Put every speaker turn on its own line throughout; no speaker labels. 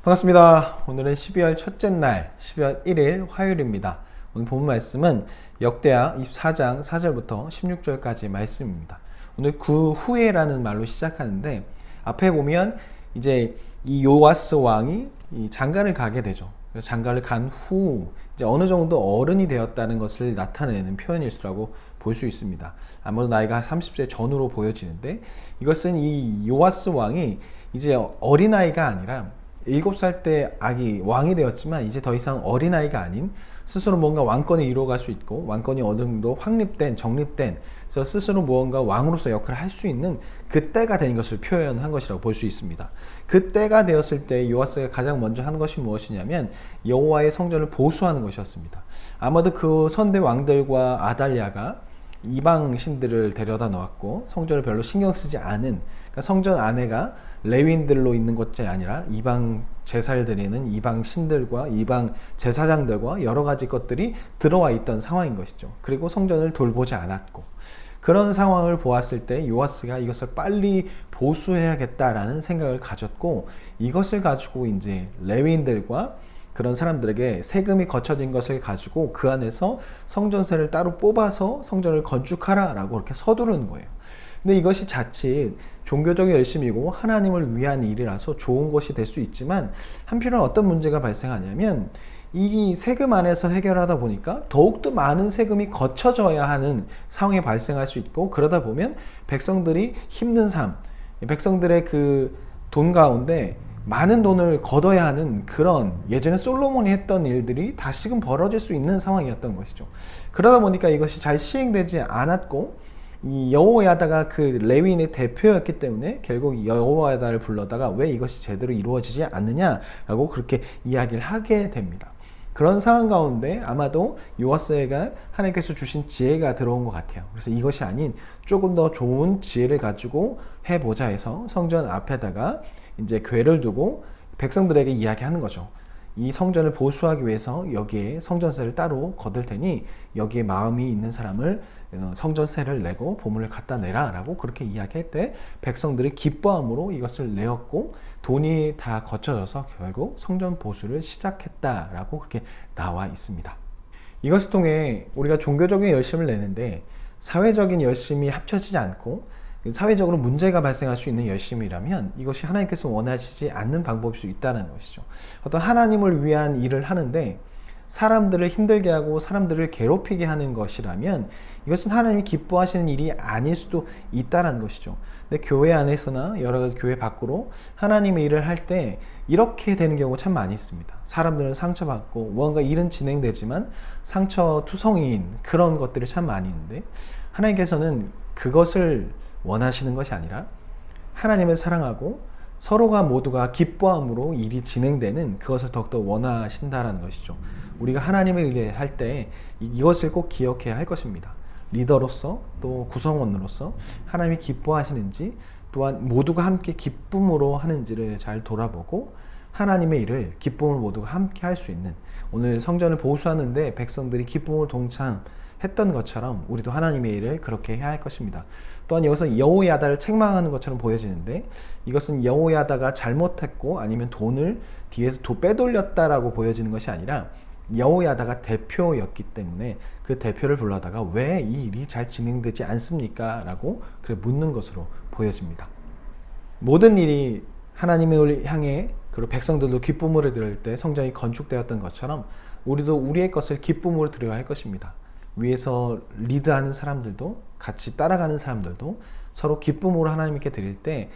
반갑습니다. 오늘은 12월 첫째 날 12월 1일 화요일입니다. 오늘 본 말씀은 역대하 24장 4절부터 16절까지 말씀입니다. 오늘 그 후에라는 말로 시작하는데 앞에 보면 이제 이 요아스 왕이 이 장가를 가게 되죠. 그래서 장가를 간 후 이제 어느 정도 어른이 되었다는 것을 나타내는 표현일 수라고 볼 수 있습니다. 아무래도 나이가 30세 전후로 보여지는데 이것은 이 요아스 왕이 이제 어린아이가 아니라 7살 때 아기 왕이 되었지만 이제 더 이상 어린아이가 아닌 스스로 뭔가 왕권을 이루어갈 수 있고 왕권이 어느 정도 확립된 정립된 그래서 스스로 무언가 왕으로서 역할을 할 수 있는 그때가 된 것을 표현한 것이라고 볼 수 있습니다. 그때가 되었을 때 요아스가 가장 먼저 한 것이 무엇이냐면 여호와의 성전을 보수하는 것이었습니다. 아마도 그 선대 왕들과 아달랴가 이방 신들을 데려다 놓았고 성전을 별로 신경 쓰지 않은 그러니까 성전 안에가 레위인들로 있는 것이 아니라 이방 제사를 드리는 이방 신들과 이방 제사장들과 여러 가지 것들이 들어와 있던 상황인 것이죠. 그리고 성전을 돌보지 않았고 그런 상황을 보았을 때 요아스가 이것을 빨리 보수해야겠다라는 생각을 가졌고 이것을 가지고 이제 레위인들과 그런 사람들에게 세금이 거쳐진 것을 가지고 그 안에서 성전세를 따로 뽑아서 성전을 건축하라라고 그렇게 서두르는 거예요. 근데 이것이 자칫 종교적인 열심이고 하나님을 위한 일이라서 좋은 것이 될 수 있지만 한편으로는 어떤 문제가 발생하냐면 이 세금 안에서 해결하다 보니까 더욱더 많은 세금이 거쳐져야 하는 상황이 발생할 수 있고 그러다 보면 백성들이 힘든 삶, 백성들의 그 돈 가운데 많은 돈을 걷어야 하는 그런 예전에 솔로몬이 했던 일들이 다시금 벌어질 수 있는 상황이었던 것이죠. 그러다 보니까 이것이 잘 시행되지 않았고 이 여호야다가 그 레위인의 대표였기 때문에 결국 여호야다를 불러다가 왜 이것이 제대로 이루어지지 않느냐라고 그렇게 이야기를 하게 됩니다. 그런 상황 가운데 아마도 요아스가 하나님께서 주신 지혜가 들어온 것 같아요. 그래서 이것이 아닌 조금 더 좋은 지혜를 가지고 해보자 해서 성전 앞에다가 이제 궤를 두고 백성들에게 이야기하는 거죠. 이 성전을 보수하기 위해서 여기에 성전세를 따로 거둘 테니 여기에 마음이 있는 사람을 성전세를 내고 보물을 갖다 내라 라고 그렇게 이야기할 때 백성들이 기뻐함으로 이것을 내었고 돈이 다 거쳐져서 결국 성전 보수를 시작했다라고 그렇게 나와 있습니다. 이것을 통해 우리가 종교적인 열심을 내는데 사회적인 열심이 합쳐지지 않고 사회적으로 문제가 발생할 수 있는 열심이라면 이것이 하나님께서 원하시지 않는 방법일 수 있다는 것이죠. 어떤 하나님을 위한 일을 하는데 사람들을 힘들게 하고 사람들을 괴롭히게 하는 것이라면 이것은 하나님이 기뻐하시는 일이 아닐 수도 있다는 것이죠. 근데 교회 안에서나 여러 가지 교회 밖으로 하나님의 일을 할 때 이렇게 되는 경우가 참 많이 있습니다. 사람들은 상처받고 무언가 일은 진행되지만 상처투성이인 그런 것들이 참 많이 있는데 하나님께서는 그것을 원하시는 것이 아니라 하나님을 사랑하고 서로가 모두가 기뻐함으로 일이 진행되는 그것을 더욱더 원하신다라는 것이죠. 우리가 하나님의 일을 할 때 이것을 꼭 기억해야 할 것입니다. 리더로서 또 구성원으로서 하나님이 기뻐하시는지 또한 모두가 함께 기쁨으로 하는지를 잘 돌아보고 하나님의 일을 기쁨을 모두가 함께 할 수 있는 오늘 성전을 보수하는데 백성들이 기쁨을 동참했던 것처럼 우리도 하나님의 일을 그렇게 해야 할 것입니다. 또한 여기서 여호야다를 책망하는 것처럼 보여지는데 이것은 여호야다가 잘못했고 아니면 돈을 뒤에서 빼돌렸다라고 보여지는 것이 아니라 여호야다가 대표였기 때문에 그 대표를 불러다가 왜 이 일이 잘 진행되지 않습니까? 라고 그래 묻는 것으로 보여집니다. 모든 일이 하나님을 향해 그리고 백성들도 기쁨으로 드릴 때 성전이 건축되었던 것처럼 우리도 우리의 것을 기쁨으로 드려야 할 것입니다. 위에서 리드하는 사람들도 같이 따라가는 사람들도 서로 기쁨으로 하나님께 드릴 때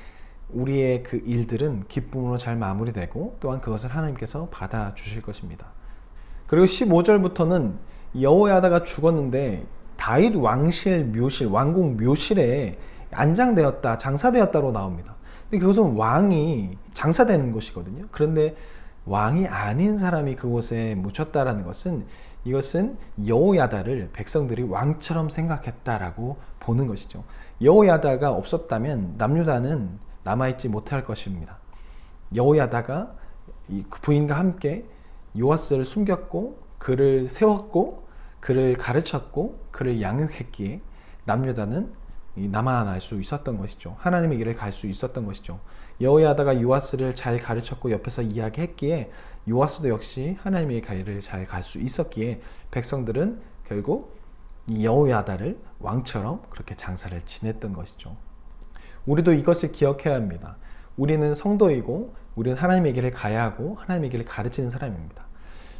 우리의 그 일들은 기쁨으로 잘 마무리되고 또한 그것을 하나님께서 받아주실 것입니다. 그리고 15절부터는 여호야다가 죽었는데 다윗 왕실 묘실, 왕궁 묘실에 안장되었다, 장사되었다로 나옵니다. 근데 그것은 왕이 장사되는 곳이거든요. 그런데 왕이 아닌 사람이 그곳에 묻혔다라는 것은 이것은 여호야다를 백성들이 왕처럼 생각했다라고 보는 것이죠. 여호야다가 없었다면 남유다는 남아있지 못할 것입니다. 여호야다가 부인과 함께 요아스를 숨겼고 그를 세웠고 그를 가르쳤고 그를 양육했기에 남유다는 나만 알 수 있었던 것이죠. 하나님의 길을 갈 수 있었던 것이죠. 여호야다가 요아스를 잘 가르쳤고 옆에서 이야기했기에 요아스도 역시 하나님의 길을 잘 갈 수 있었기에 백성들은 결국 이 여호야다를 왕처럼 그렇게 장사를 지냈던 것이죠. 우리도 이것을 기억해야 합니다. 우리는 성도이고 우리는 하나님의 길을 가야 하고 하나님의 길을 가르치는 사람입니다.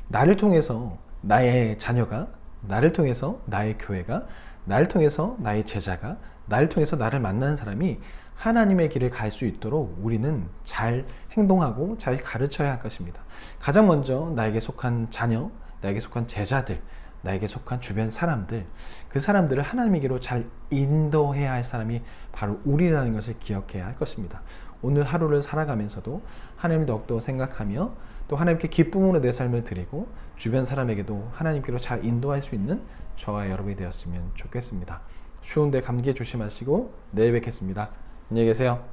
나를 통해서 나의 자녀가, 나를 통해서 나의 교회가, 나를 통해서 나의 제자가, 나를 통해서 나를 만나는 사람이 하나님의 길을 갈 수 있도록 우리는 잘 행동하고 잘 가르쳐야 할 것입니다. 가장 먼저 나에게 속한 자녀, 나에게 속한 제자들, 나에게 속한 주변 사람들, 그 사람들을 하나님의 길로 잘 인도해야 할 사람이 바로 우리라는 것을 기억해야 할 것입니다. 오늘 하루를 살아가면서도 하나님을 더욱더 생각하며 또 하나님께 기쁨으로 내 삶을 드리고 주변 사람에게도 하나님께로 잘 인도할 수 있는 저와 여러분이 되었으면 좋겠습니다. 추운데 감기에 조심하시고 내일 뵙겠습니다. 안녕히 계세요.